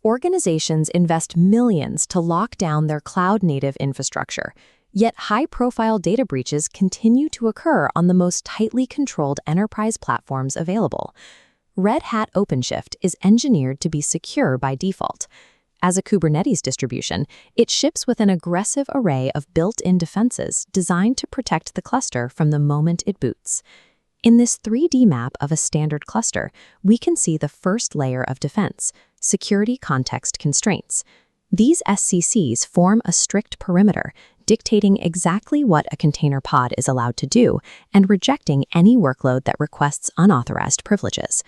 Organizations invest millions to lock down their cloud-native infrastructure, yet high-profile data breaches continue to occur on the most tightly controlled enterprise platforms available. Red Hat OpenShift is engineered to be secure by default. As a Kubernetes distribution, it ships with an aggressive array of built-in defenses designed to protect the cluster from the moment it boots. In this 3D map of a standard cluster, we can see the first layer of defense, security context constraints. These SCCs form a strict perimeter, dictating exactly what a container pod is allowed to do and rejecting any workload that requests unauthorized privileges.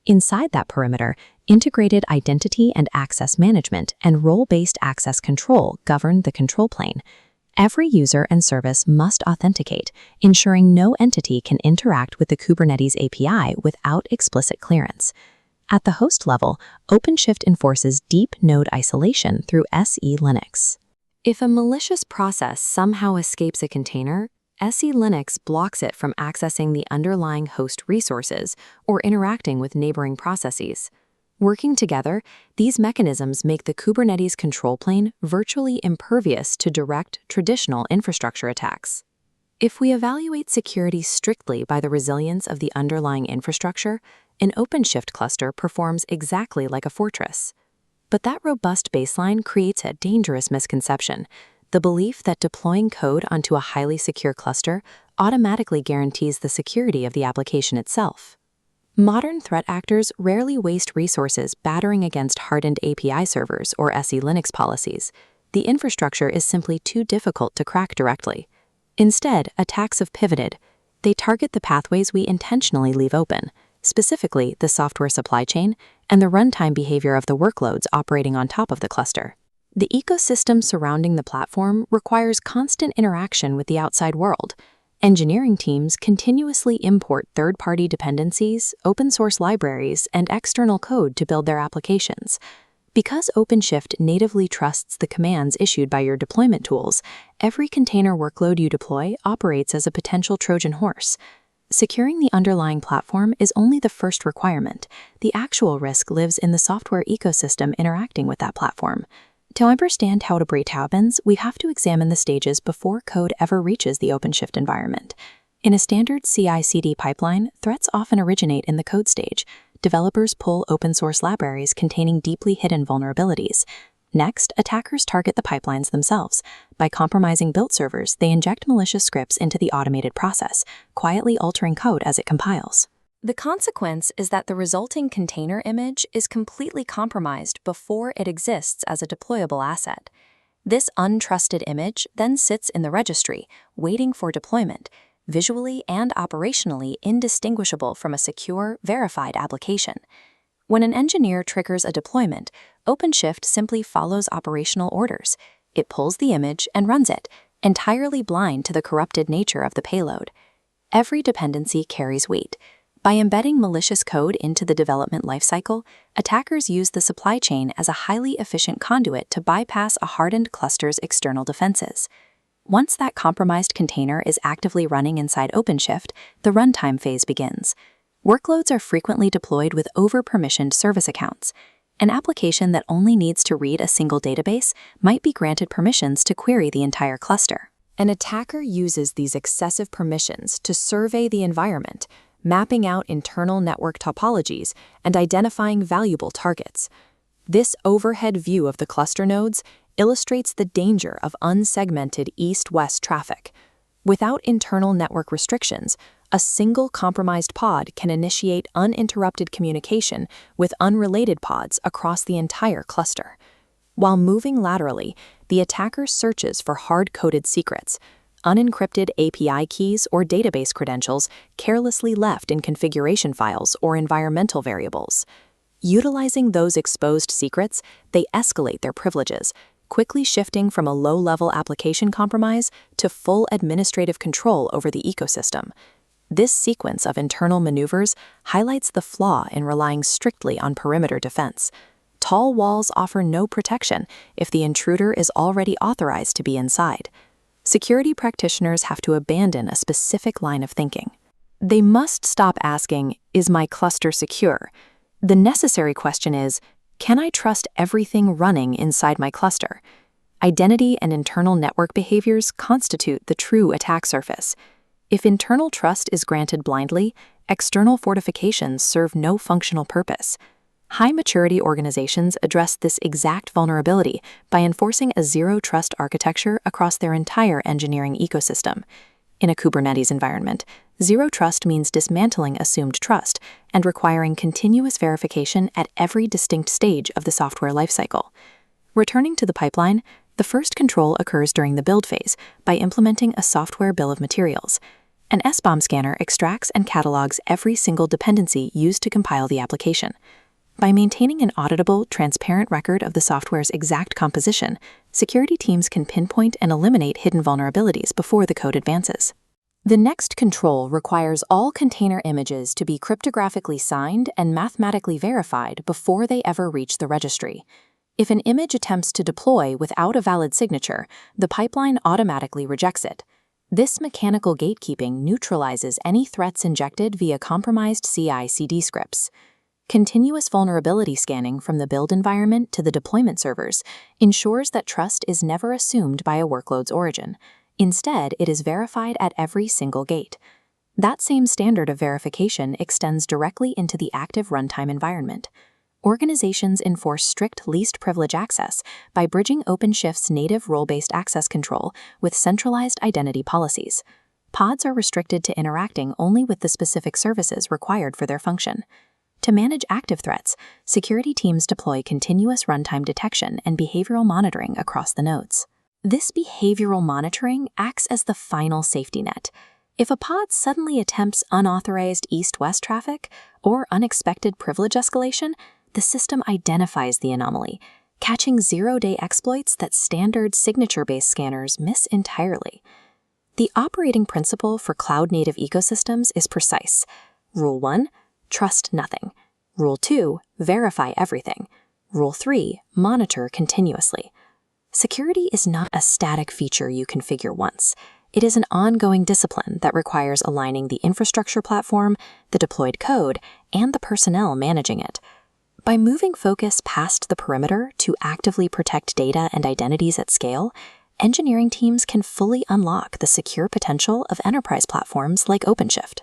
Inside that perimeter, integrated identity and access management and role-based access control govern the control plane. Every user and service must authenticate, ensuring no entity can interact with the Kubernetes API without explicit clearance. At the host level, OpenShift enforces deep node isolation through SE Linux. If a malicious process somehow escapes a container, SE Linux blocks it from accessing the underlying host resources or interacting with neighboring processes. Working together, these mechanisms make the Kubernetes control plane virtually impervious to direct, traditional infrastructure attacks. If we evaluate security strictly by the resilience of the underlying infrastructure, an OpenShift cluster performs exactly like a fortress. But that robust baseline creates a dangerous misconception: the belief that deploying code onto a highly secure cluster automatically guarantees the security of the application itself. Modern threat actors rarely waste resources battering against hardened API servers or SE Linux policies. The infrastructure is simply too difficult to crack directly. Instead, attacks have pivoted. They target the pathways we intentionally leave open, specifically the software supply chain and the runtime behavior of the workloads operating on top of the cluster. The ecosystem surrounding the platform requires constant interaction with the outside world. Engineering teams continuously import third-party dependencies, open-source libraries, and external code to build their applications. Because OpenShift natively trusts the commands issued by your deployment tools, every container workload you deploy operates as a potential Trojan horse. Securing the underlying platform is only the first requirement. The actual risk lives in the software ecosystem interacting with that platform. To understand how a breach happens, we have to examine the stages before code ever reaches the OpenShift environment. In a standard CI/CD pipeline, threats often originate in the code stage. Developers pull open-source libraries containing deeply hidden vulnerabilities. Next, attackers target the pipelines themselves. By compromising built servers, they inject malicious scripts into the automated process, quietly altering code as it compiles. The consequence is that the resulting container image is completely compromised before it exists as a deployable asset. This untrusted image then sits in the registry, waiting for deployment, visually and operationally indistinguishable from a secure, verified application. When an engineer triggers a deployment, OpenShift simply follows operational orders. It pulls the image and runs it, entirely blind to the corrupted nature of the payload. Every dependency carries weight. By embedding malicious code into the development lifecycle, attackers use the supply chain as a highly efficient conduit to bypass a hardened cluster's external defenses. Once that compromised container is actively running inside OpenShift, the runtime phase begins. Workloads are frequently deployed with over-permissioned service accounts. An application that only needs to read a single database might be granted permissions to query the entire cluster. An attacker uses these excessive permissions to survey the environment, mapping out internal network topologies and identifying valuable targets. This overhead view of the cluster nodes illustrates the danger of unsegmented east-west traffic. Without internal network restrictions, a single compromised pod can initiate uninterrupted communication with unrelated pods across the entire cluster. While moving laterally, the attacker searches for hard-coded secrets, unencrypted API keys or database credentials carelessly left in configuration files or environmental variables. Utilizing those exposed secrets, they escalate their privileges, quickly shifting from a low-level application compromise to full administrative control over the ecosystem. This sequence of internal maneuvers highlights the flaw in relying strictly on perimeter defense. Tall walls offer no protection if the intruder is already authorized to be inside. Security practitioners have to abandon a specific line of thinking. They must stop asking, "Is my cluster secure?" The necessary question is, Can I trust everything running inside my cluster? Identity and internal network behaviors constitute the true attack surface. If internal trust is granted blindly, external fortifications serve no functional purpose. High-maturity organizations address this exact vulnerability by enforcing a zero-trust architecture across their entire engineering ecosystem. In a Kubernetes environment, zero trust means dismantling assumed trust and requiring continuous verification at every distinct stage of the software lifecycle. Returning to the pipeline, the first control occurs during the build phase by implementing a software bill of materials. An SBOM scanner extracts and catalogs every single dependency used to compile the application. By maintaining an auditable, transparent record of the software's exact composition, security teams can pinpoint and eliminate hidden vulnerabilities before the code advances. The next control requires all container images to be cryptographically signed and mathematically verified before they ever reach the registry. If an image attempts to deploy without a valid signature, the pipeline automatically rejects it. This mechanical gatekeeping neutralizes any threats injected via compromised CI/CD scripts. Continuous vulnerability scanning from the build environment to the deployment servers ensures that trust is never assumed by a workload's origin. Instead, it is verified at every single gate. That same standard of verification extends directly into the active runtime environment. Organizations enforce strict least privilege access by bridging OpenShift's native role-based access control with centralized identity policies. Pods are restricted to interacting only with the specific services required for their function. To manage active threats, security teams deploy continuous runtime detection and behavioral monitoring across the nodes. This behavioral monitoring acts as the final safety net. If a pod suddenly attempts unauthorized east-west traffic or unexpected privilege escalation, the system identifies the anomaly, catching zero-day exploits that standard signature-based scanners miss entirely. The operating principle for cloud-native ecosystems is precise. Rule 1, trust nothing. Rule 2, verify everything. Rule 3, monitor continuously. Security is not a static feature you configure once. It is an ongoing discipline that requires aligning the infrastructure platform, the deployed code, and the personnel managing it. By moving focus past the perimeter to actively protect data and identities at scale, engineering teams can fully unlock the secure potential of enterprise platforms like OpenShift.